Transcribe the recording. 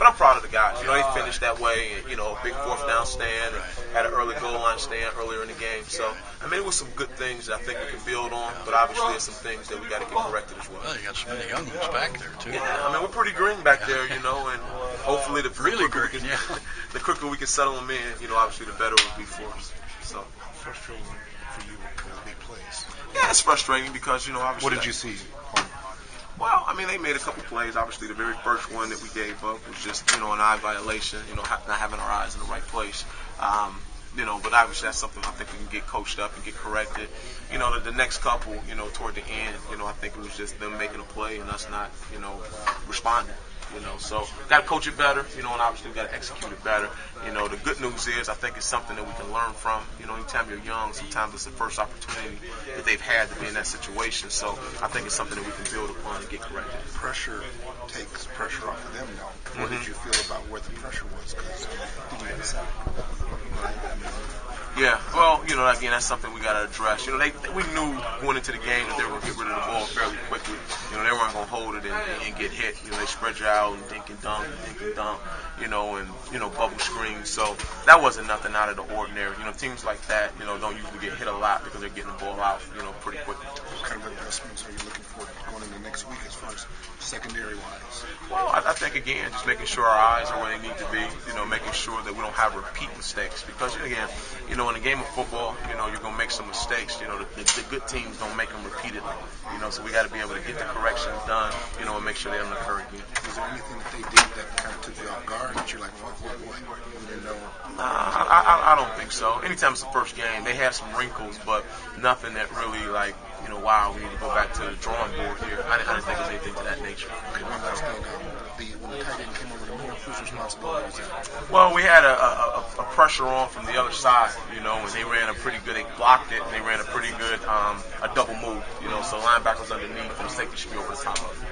But I'm proud of the guys. You know, they finished that way, and, you know, a big fourth down stand, and had an early goal line stand earlier in the game. So, I mean, it was some good things that I think we can build on, but obviously there's some things that we got to get corrected as well. Well, you got so many young ones back there, too. Yeah, I mean, we're pretty green back there, you know, and hopefully the quicker we can settle them in, you know, obviously the better it will be for us. So frustrating for you with big plays. Yeah, it's frustrating because, you know, obviously. What did you see? Well, I mean, they made a couple plays. Obviously, the very first one that we gave up was just, you know, an eye violation, you know, not having our eyes in the right place. You know, but obviously that's something I think we can get coached up and get corrected. You know, the next couple, you know, toward the end, you know, I think it was just them making a play and us not, you know, responding. You know, so got to coach it better, you know, and obviously we got to execute it better. You know, the good news is I think it's something that we can learn from. You know, anytime you're young, sometimes it's the first opportunity that they've had to be in that situation. So I think it's something that we can build upon and get corrected. Pressure takes pressure off of them, though. What did you feel about where the pressure was? Because yeah, well, you know, again, that's something we got to address. You know, we knew going into the game that they were going to get rid of the ball fairly quickly. You know, they weren't going to hold it and get hit. You know, they spread you out and dink and dunk, you know, and, you know, bubble screens. So that wasn't nothing out of the ordinary. You know, teams like that, you know, don't usually get hit a lot because they're getting the ball out, you know, pretty quickly. What kind of investments are you looking for going into next week as far as secondary-wise? Well, I think, again, just making sure our eyes are where they need to be, you know, making sure that we don't have repeat mistakes. Because, again, you know, in a game of football, you know, you're going to make some mistakes. You know, the good teams don't make them repeatedly. You know, so we got to be able to get the corrections done, you know, and make sure they don't occur again. Was there anything that they did that kind of took you off guard that you're like, oh, boy, we didn't know? I don't think so. Anytime it's the first game, they have some wrinkles, but nothing that really, like, you know, wow, we need to go back to the drawing board here. I didn't think it was anything to that nature. Okay, one last thing. When the tight end came over to me, whose responsibility was that? Well, we had a pressure on from the other side, you know, and they ran a pretty good, they blocked it, and they ran a pretty good, a double move, you know, so linebackers underneath and safety should be over the top of it.